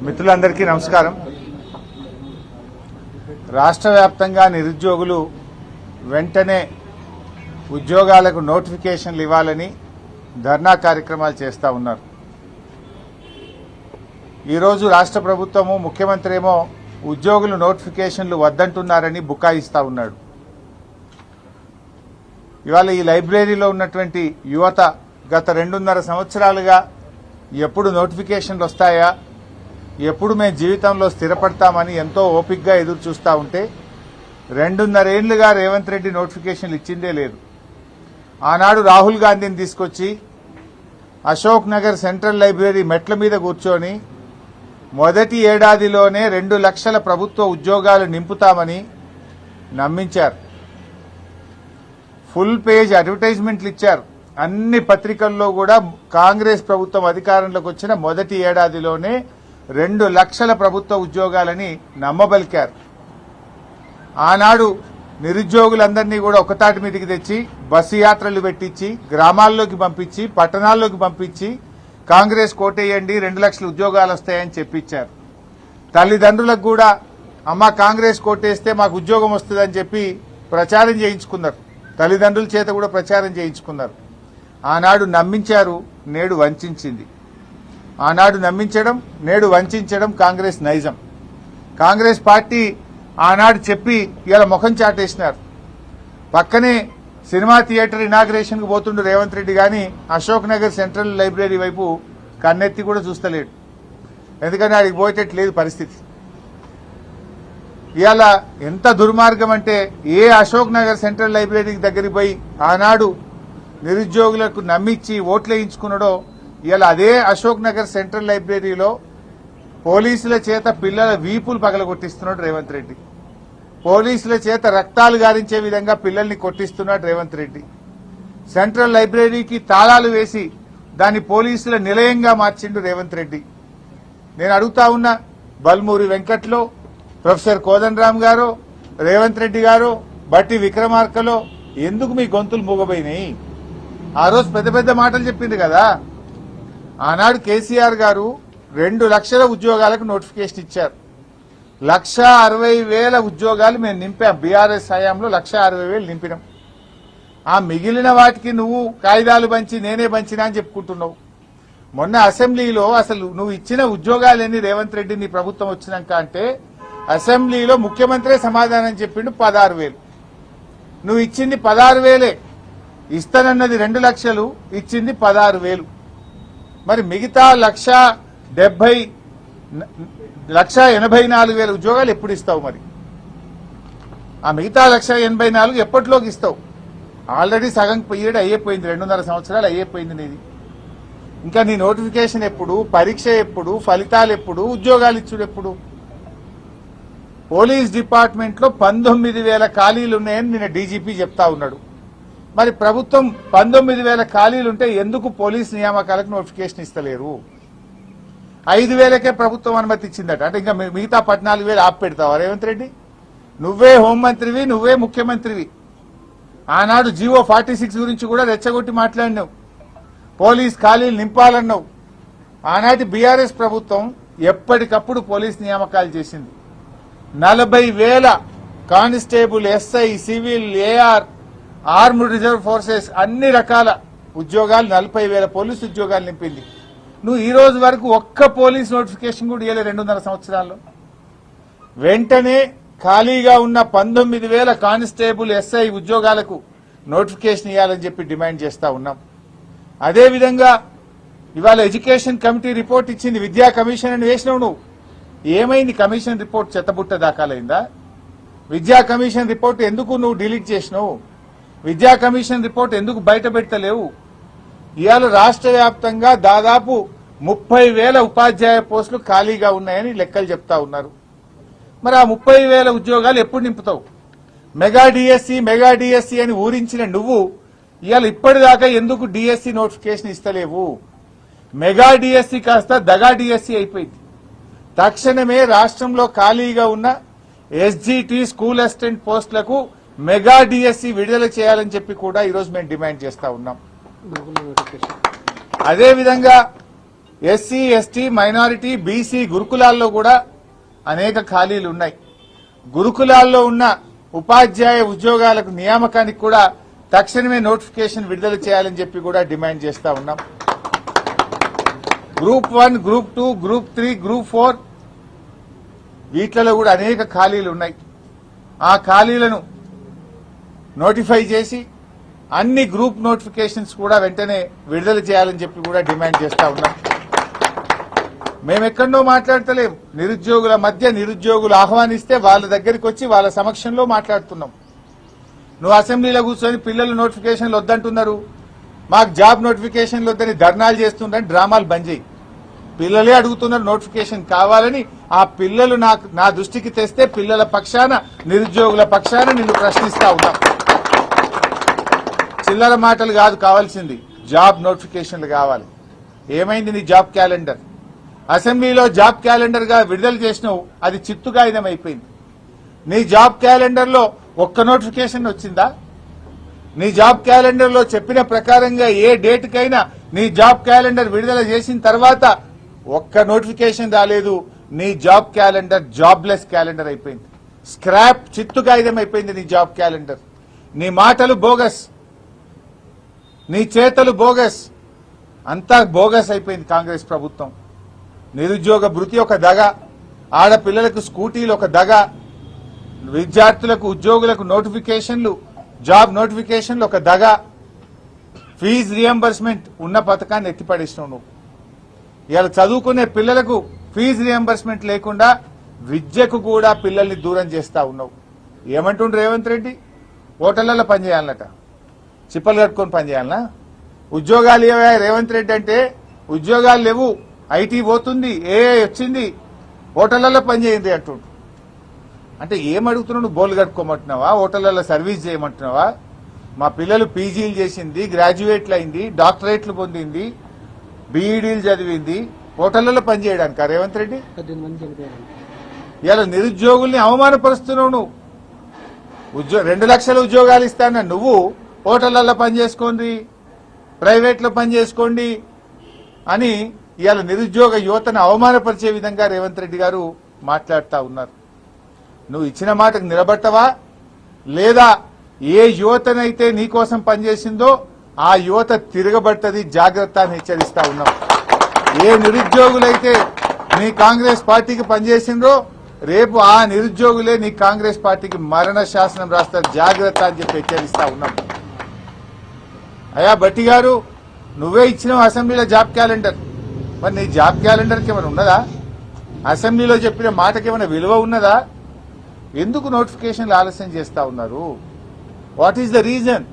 మిత్రులందరికీ నమస్కారం. రాష్ట్ర వ్యాప్తంగా నిరుద్యోగులు వెంటనే ఉద్యోగాలకు నోటిఫికేషన్లు ఇవ్వాలని ధర్నా కార్యక్రమాలు చేస్తూ ఉన్నారు. ఈరోజు రాష్ట్ర ప్రభుత్వము ముఖ్యమంత్రి ఏమో ఉద్యోగులు నోటిఫికేషన్లు వద్దంటున్నారని బుకాయిస్తా ఉన్నాడు. ఇవాళ ఈ లైబ్రరీలో ఉన్నటువంటి యువత గత 2.5 సంవత్సరాలుగా ఎప్పుడు నోటిఫికేషన్లు వస్తాయా, ఎప్పుడు మేము జీవితంలో స్థిరపడతామని ఎంతో ఓపికగా ఎదురు చూస్తూ ఉంటే 2.5 ఏళ్లుగా రేవంత్ రెడ్డి నోటిఫికేషన్లు ఇచ్చిందే లేదు. ఆనాడు రాహుల్ గాంధీని తీసుకొచ్చి అశోక్ నగర్ సెంట్రల్ లైబ్రరీ మెట్ల మీద కూర్చొని మొదటి ఏడాదిలోనే 2 లక్షల ప్రభుత్వ ఉద్యోగాలు నింపుతామని నమ్మించారు. ఫుల్ పేజ్ అడ్వర్టైజ్మెంట్లు ఇచ్చారు. అన్ని పత్రికల్లో కూడా కాంగ్రెస్ ప్రభుత్వం అధికారంలోకి వచ్చిన మొదటి ఏడాదిలోనే 2 లక్షల ప్రభుత్వ ఉద్యోగాలని నమ్మబలికారు. ఆనాడు నిరుద్యోగులందరినీ కూడా ఒకతాటి మీదకి తెచ్చి బస్సు యాత్రలు పెట్టించి గ్రామాల్లోకి పంపించి పట్టణాల్లోకి పంపించి కాంగ్రెస్ కోటేయండి 2 లక్షల ఉద్యోగాలు వస్తాయని చెప్పించారు. తల్లిదండ్రులకు కూడా అమ్మ కాంగ్రెస్ కోటేస్తే మాకు ఉద్యోగం వస్తుందని చెప్పి ప్రచారం చేయించుకున్నారు. తల్లిదండ్రుల చేత కూడా ప్రచారం చేయించుకున్నారు. ఆనాడు నమ్మించారు, నేడు వంచింది. ఆనాడు నమ్మించడం, నేడు వంచడం కాంగ్రెస్ నైజం. కాంగ్రెస్ పార్టీ ఆనాడు చెప్పి ఇలా ముఖం చాటేసినారు. పక్కనే సినిమా థియేటర్ ఇనాగ్రేషన్కు పోతుండు రేవంత్ రెడ్డి గాని అశోక్ నగర్ సెంట్రల్ లైబ్రరీ వైపు కన్నెత్తి కూడా చూస్తలేడు. ఎందుకంటే ఆడికి పోయేటట్లేదు పరిస్థితి. ఇవాళ ఎంత దుర్మార్గం అంటే ఏ అశోక్ నగర్ సెంట్రల్ లైబ్రరీకి దగ్గరికి పోయి ఆనాడు నిరుద్యోగులకు నమ్మించి ఓట్లు వేయించుకున్నాడో ఇవాళ అదే అశోక్ నగర్ సెంట్రల్ లైబ్రరీలో పోలీసుల చేత పిల్లల వీపులు పగలగొట్టిస్తున్నాడు రేవంత్ రెడ్డి. పోలీసుల చేత రక్తాలు గారించే విధంగా పిల్లల్ని కొట్టిస్తున్నాడు రేవంత్ రెడ్డి. సెంట్రల్ లైబ్రరీకి తాళాలు వేసి దాన్ని పోలీసుల నిలయంగా మార్చిండు రేవంత్ రెడ్డి. నేను అడుగుతా ఉన్నా, బల్మూరి వెంకట్లో, ప్రొఫెసర్ కోదండరామ్ గారు, రేవంత్ రెడ్డి గారు, బట్టి విక్రమార్కలో ఎందుకు మీ గొంతులు మూగపోయినాయి? ఆ రోజు పెద్ద పెద్ద మాటలు చెప్పింది కదా. ఆనాడు కేసీఆర్ గారు 2 లక్షల ఉద్యోగాలకు నోటిఫికేషన్ ఇచ్చారు. 1,60,000 ఉద్యోగాలు మేము నింపాం. బీఆర్ఎస్ హయాంలో 1,60,000 నింపినాం. ఆ మిగిలిన వాటికి నువ్వు కాయిదాలు పంచి నేనే పంచినా అని చెప్పుకుంటున్నావు. మొన్న అసెంబ్లీలో అసలు నువ్వు ఇచ్చిన ఉద్యోగాలేని రేవంత్ రెడ్డి నీ ప్రభుత్వం వచ్చినాక అంటే అసెంబ్లీలో ముఖ్యమంత్రి సమాధానం చెప్పిండు 16,000. నువ్వు ఇచ్చింది 16,000. ఇస్తానన్నది 2 లక్షలు, ఇచ్చింది 16,000. మరి మిగతా 1,84,000 ఉద్యోగాలు ఎప్పుడు ఇస్తావు? మరి ఆ మిగతా 1,84,000 ఎప్పటిలోకి ఇస్తావు? ఆల్రెడీ సగం పీరియడ్ అయ్యిపోయింది, 2.5 సంవత్సరాలు అయ్యిపోయింది నీది. ఇంకా నీ నోటిఫికేషన్ ఎప్పుడు, పరీక్ష ఎప్పుడు, ఫలితాలు ఎప్పుడు, ఉద్యోగాలు ఇచ్చుడు ఎప్పుడు? పోలీస్ డిపార్ట్మెంట్ లో 19,000 ఖాళీలు ఉన్నాయని నిన్న డీజీపీ చెప్తా ఉన్నాడు. మరి ప్రభుత్వం 19,000 ఖాళీలుంటే ఎందుకు పోలీస్ నియామకాలకు నోటిఫికేషన్ ఇస్తలేరు? 5,000కే ప్రభుత్వం అనుమతి ఇచ్చిందట. అంటే ఇంకా మిగతా 14,000 ఆపి పెడతావా రేవంత్ రెడ్డి? నువ్వే హోంమంత్రివి, నువ్వే ముఖ్యమంత్రివి. ఆనాడు జీవో 46 గురించి కూడా రెచ్చగొట్టి మాట్లాడినావు. పోలీస్ ఖాళీలు నింపాలన్నావు. ఆనాటి బీఆర్ఎస్ ప్రభుత్వం ఎప్పటికప్పుడు పోలీస్ నియామకాలు చేసింది. 40,000 constable, SI, civil, AR, armed reserve forces అన్ని రకాల ఉద్యోగాలు 40,000 పోలీసు ఉద్యోగాలు నింపింది. నువ్వు ఈ రోజు వరకు ఒక్క పోలీస్ నోటిఫికేషన్ కూడా ఇవ్వలే 2.5 సంవత్సరాల్లో. వెంటనే ఖాళీగా ఉన్న 19,000 కానిస్టేబుల్, ఎస్ఐ ఉద్యోగాలకు నోటిఫికేషన్ ఇవ్వాలని చెప్పి డిమాండ్ చేస్తా ఉన్నాం. అదేవిధంగా ఇవాళ ఎడ్యుకేషన్ కమిటీ రిపోర్ట్ ఇచ్చింది. విద్యా కమిషన్ అని వేసినావు నువ్వు. ఏమైంది కమిషన్ రిపోర్ట్? చెత్తబుట్ట దాఖలైందా? విద్యా కమిషన్ రిపోర్ట్ ఎందుకు నువ్వు డిలీట్ చేసినావు? విద్యా కమిషన్ రిపోర్ట్ ఎందుకు బయట పెట్టలేవు? ఇవాళ రాష్ట్ర వ్యాప్తంగా దాదాపు 30,000 ఉపాధ్యాయ పోస్టులు ఖాళీగా ఉన్నాయని లెక్కలు చెప్తా ఉన్నారు. మరి ఆ 30,000 ఉద్యోగాలు ఎప్పుడు నింపుతావు? మెగా డిఎస్సి అని ఊరించిన నువ్వు ఇవాళ ఇప్పటిదాకా ఎందుకు డిఎస్సి నోటిఫికేషన్ ఇస్తలేవు? మెగా డిఎస్సి కాస్త దగా డిఎస్సి అయిపోయింది. తక్షణమే రాష్ట్రంలో ఖాళీగా ఉన్న ఎస్జిటి స్కూల్ అసిస్టెంట్ పోస్టులకు మెగా డిఎస్సి విడుదల చేయాలని చెప్పి కూడా ఈరోజు మేము డిమాండ్ చేస్తా ఉన్నాం. అదేవిధంగా ఎస్సీ, ఎస్టీ, మైనారిటీ, బీసీ గురుకులాల్లో కూడా అనేక ఖాళీలు ఉన్నాయి. గురుకులాల్లో ఉన్న ఉపాధ్యాయ ఉద్యోగాలకు నియామకానికి కూడా తక్షణమే నోటిఫికేషన్ విడుదల చేయాలని చెప్పి కూడా డిమాండ్ చేస్తా ఉన్నాం. గ్రూప్ 1, గ్రూప్ 2, గ్రూప్ 3, గ్రూప్ 4 వీటిలో కూడా అనేక ఖాళీలు ఉన్నాయి. ఆ ఖాళీలను నోటిఫై చేసి అన్ని గ్రూప్ నోటిఫికేషన్స్ కూడా వెంటనే విడుదల చేయాలని చెప్పి కూడా డిమాండ్ చేస్తా ఉన్నాం. మేమెక్కడో మాట్లాడతలేం. నిరుద్యోగుల మధ్య నిరుద్యోగులు ఆహ్వానిస్తే వాళ్ళ దగ్గరికి వచ్చి వాళ్ళ సమక్షంలో మాట్లాడుతున్నాం. నువ్వు అసెంబ్లీలో కూర్చొని పిల్లలు నోటిఫికేషన్లు వద్దంటున్నారు, మాకు జాబ్ నోటిఫికేషన్లు వద్దని ధర్నాలు చేస్తుండని డ్రామాలు బంద్ చేయి. పిల్లలే అడుగుతున్నారు నోటిఫికేషన్ కావాలని. ఆ పిల్లలు నా దృష్టికి తెస్తే పిల్లల పక్షాన, నిరుద్యోగుల పక్షాన నిన్ను ప్రశ్నిస్తా ఉన్నాం. చిల్లర మాటలు కాదు కావాల్సింది, జాబ్ నోటిఫికేషన్లు కావాలి. ఏమైంది నీ జాబ్ క్యాలెండర్? అసెంబ్లీలో జాబ్ క్యాలెండర్ గా విడుదల చేసినావు, అది చిత్తుగాయిదం అయిపోయింది. నీ జాబ్ క్యాలెండర్ లో ఒక్క నోటిఫికేషన్ వచ్చిందా? నీ జాబ్ క్యాలెండర్ లో చెప్పిన ప్రకారంగా ఏ డేట్ కైనా నీ జాబ్ క్యాలెండర్ విడుదల చేసిన తర్వాత ఒక్క నోటిఫికేషన్ రాలేదు. నీ జాబ్ క్యాలెండర్ జాబ్లెస్ క్యాలెండర్ అయిపోయింది. స్క్రాప్, చిత్తుగాయిదం అయిపోయింది నీ జాబ్ క్యాలెండర్. నీ మాటలు బోగస్, నీ చేతలు బోగస్, అంతా బోగస్ అయిపోయింది కాంగ్రెస్ ప్రభుత్వం. నిరుద్యోగ భృతి ఒక దగ, ఆడపిల్లలకు స్కూటీలు ఒక దగ, విద్యార్థులకు ఉద్యోగులకు నోటిఫికేషన్లు, జాబ్ నోటిఫికేషన్లు ఒక దగ, ఫీజు రియంబర్స్మెంట్ ఉన్న పథకాన్ని ఎత్తిపడేసినావు నువ్వు. ఇవాళ చదువుకునే పిల్లలకు ఫీజు రియంబర్స్మెంట్ లేకుండా విద్యకు కూడా పిల్లల్ని దూరం చేస్తా ఉన్నావు. ఏమంటుండ్రు రేవంత్ రెడ్డి? హోటళ్లలో పనిచేయాలన్నట, చిప్పలు కట్టుకొని పనిచేయాలనా? ఉద్యోగాలు ఏవా రేవంత్ రెడ్డి అంటే? ఉద్యోగాలు లేవు, ఐటీ పోతుంది, ఏఐ వచ్చింది, హోటళ్లలో పనిచేయండి అంటుండ్రు. అంటే ఏమడుగుతున్నావు? నువ్వు బోలు కట్టుకోమంటున్నావా? హోటళ్లలో సర్వీస్ చేయమంటున్నావా? మా పిల్లలు పీజీలు చేసింది, గ్రాడ్యుయేట్లు అయింది, డాక్టరేట్లు పొందింది, బీఈడీలు చదివింది, హోటళ్లలో పనిచేయడానికి రేవంత్ రెడ్డి? ఇలా నిరుద్యోగుల్ని అవమానపరుస్తున్నావు నువ్వు. 2 లక్షల ఉద్యోగాలు ఇస్తాన నువ్వు హోటళ్లలో పనిచేసుకోండి, ప్రైవేట్లో పనిచేసుకోండి అని ఇవాళ నిరుద్యోగ యువతను అవమానపరిచే విధంగా రేవంత్ రెడ్డి గారు మాట్లాడుతూ ఉన్నారు. నువ్వు ఇచ్చిన మాటకు నిలబట్టవా? లేదా ఏ యువతనైతే నీకోసం పనిచేసిందో ఆ యువత తిరగబడుతుంది, జాగ్రత్త అని హెచ్చరిస్తా ఉన్నాం. ఏ నిరుద్యోగులైతే నీ కాంగ్రెస్ పార్టీకి పనిచేసిండ్రో రేపు ఆ నిరుద్యోగులే నీ కాంగ్రెస్ పార్టీకి మరణ శాసనం రాస్తారు, జాగ్రత్త అని చెప్పి హెచ్చరిస్తా ఉన్నాం. అయ్యా భట్టి గారు, నువ్వే ఇచ్చినావు అసెంబ్లీలో జాబ్ క్యాలెండర్, మరి నీ జాబ్ క్యాలెండర్కి ఏమైనా ఉన్నదా? అసెంబ్లీలో చెప్పిన మాటకి ఏమైనా విలువ ఉన్నదా? ఎందుకు నోటిఫికేషన్లు ఆలస్యం చేస్తా ఉన్నారు? What is the reason?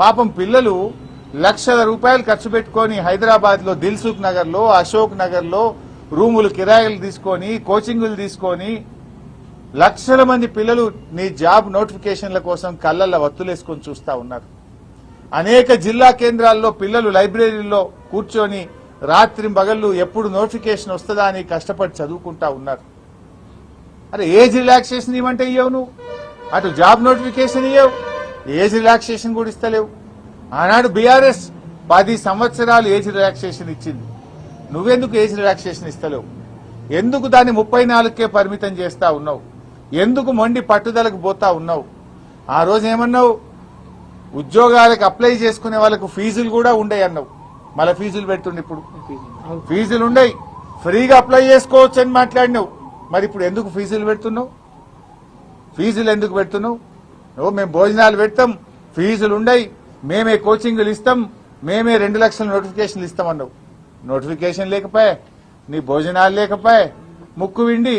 పాపం పిల్లలు లక్షల రూపాయలు ఖర్చు పెట్టుకొని హైదరాబాద్ లో దిల్సుఖ్ నగర్ లో, అశోక్ నగర్ లో రూములు కిరాయిలు తీసుకొని, కోచింగులు తీసుకొని లక్షల మంది పిల్లలు నీ జాబ్ నోటిఫికేషన్ల కోసం కళ్ళల్లో వత్తులేసుకొని చూస్తా ఉన్నారు. అనేక జిల్లా కేంద్రాల్లో పిల్లలు లైబ్రరీలో కూర్చొని రాత్రి పగళ్ళు ఎప్పుడు నోటిఫికేషన్ వస్తుందా అని కష్టపడి చదువుకుంటా ఉన్నారు. అరే ఏజ్ రిలాక్సేషన్ ఇవ్వంటే ఇవ్వవు నువ్వు, అటు జాబ్ నోటిఫికేషన్ ఇవ్వవు, ఏజ్ రిలాక్సేషన్ కూడా ఇస్తలేవు. ఆనాడు బీఆర్ఎస్ 10 సంవత్సరాలు ఏజ్ రిలాక్సేషన్ ఇచ్చింది, నువ్వెందుకు ఏజ్ రిలాక్సేషన్ ఇస్తలేవు? ఎందుకు దాన్ని 34కే పరిమితం చేస్తా ఉన్నావు? ఎందుకు మొండి పట్టుదలకు పోతా ఉన్నావు? ఆ రోజు ఏమన్నావు? ఉద్యోగాలకు అప్లై చేసుకునే వాళ్ళకు ఫీజులు కూడా ఉండయి అన్నావు, మళ్ళీ ఫీజులు పెడుతుండే. ఇప్పుడు ఫీజులు ఉండయి, ఫ్రీగా అప్లై చేసుకోవచ్చు అని మాట్లాడినావు. మరి ఇప్పుడు ఎందుకు ఫీజులు పెడుతున్నావు? ఫీజులు ఎందుకు పెడుతున్నావు? మేము భోజనాలు పెడతాం, ఫీజులు ఉండయి, మేమే కోచింగ్లు ఇస్తాం, మేమే 2 లక్షల నోటిఫికేషన్లు ఇస్తామన్నావు. నోటిఫికేషన్ లేకపోయా, నీ భోజనాలు లేకపోయా, ముక్కు విండి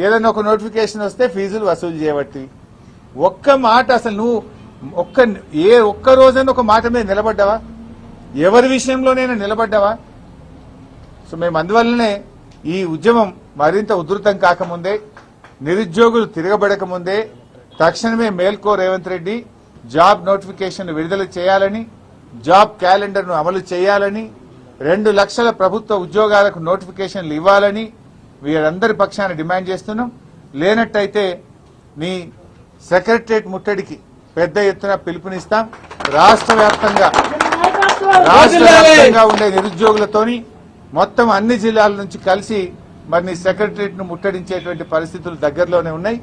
ఏదైనా ఒక నోటిఫికేషన్ వస్తే ఫీజులు వసూలు చేయబట్టి. ఒక్క మాట అసలు నువ్వు ఒక్క రోజైనా ఒక మాట మీద నిలబడ్డావా? ఎవరి విషయంలోనైనా నిలబడ్డావా? సో మేము అందువల్లనే ఈ ఉద్యమం మరింత ఉధృతం కాకముందే, నిరుద్యోగులు తిరగబడకముందే తక్షణమే మేల్కో రేవంత్ రెడ్డి జాబ్ నోటిఫికేషన్ విడుదల చేయాలని, జాబ్ క్యాలెండర్ను అమలు చేయాలని, 2 లక్షల ప్రభుత్వ ఉద్యోగాలకు నోటిఫికేషన్లు ఇవ్వాలని వీరందరి పక్షాన డిమాండ్ చేస్తున్నాం. లేనట్టయితే నీ సెక్రటరియట్ ముట్టడికి పెద్ద ఎత్తున పిలుపునిస్తాం. రాష్ట్ర వ్యాప్తంగా ఉండే నిరుద్యోగులతోని మొత్తం అన్ని జిల్లాల నుంచి కలిసి మరి సెక్రటరియట్ ను ముట్టడించేటువంటి పరిస్థితులు దగ్గరలోనే ఉన్నాయి.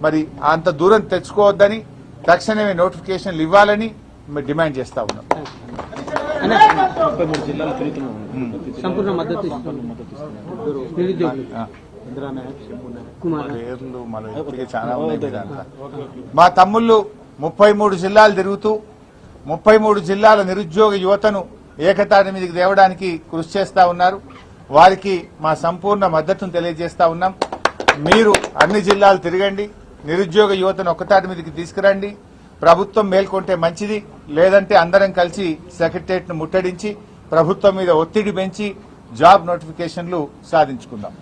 మరి అంత దూరం తెచ్చుకోవద్దని తక్షణమే నోటిఫికేషన్లు ఇవ్వాలని మేము డిమాండ్ చేస్తా ఉన్నాం. సంపూర్ణ మద్దతు పేర్లు మన ఇప్పటికే చాలా ఉన్నాయి. మా తమ్ముళ్ళు 33 జిల్లాలు తిరుగుతూ 33 జిల్లాల నిరుద్యోగ యువతను ఏకతాటి మీదకి తేవడానికి కృషి చేస్తా ఉన్నారు. వారికి మా సంపూర్ణ మద్దతును తెలియజేస్తా ఉన్నాం. మీరు అన్ని జిల్లాలు తిరగండి, నిరుద్యోగ యువతను ఒక్కతాటి మీదకి తీసుకురండి. ప్రభుత్వం మేల్కొంటే మంచిది, లేదంటే అందరం కలిసి సెక్రటరియట్ ను ముట్టడించి ప్రభుత్వం మీద ఒత్తిడి పెంచి జాబ్ నోటిఫికేషన్లు సాధించుకుందాం.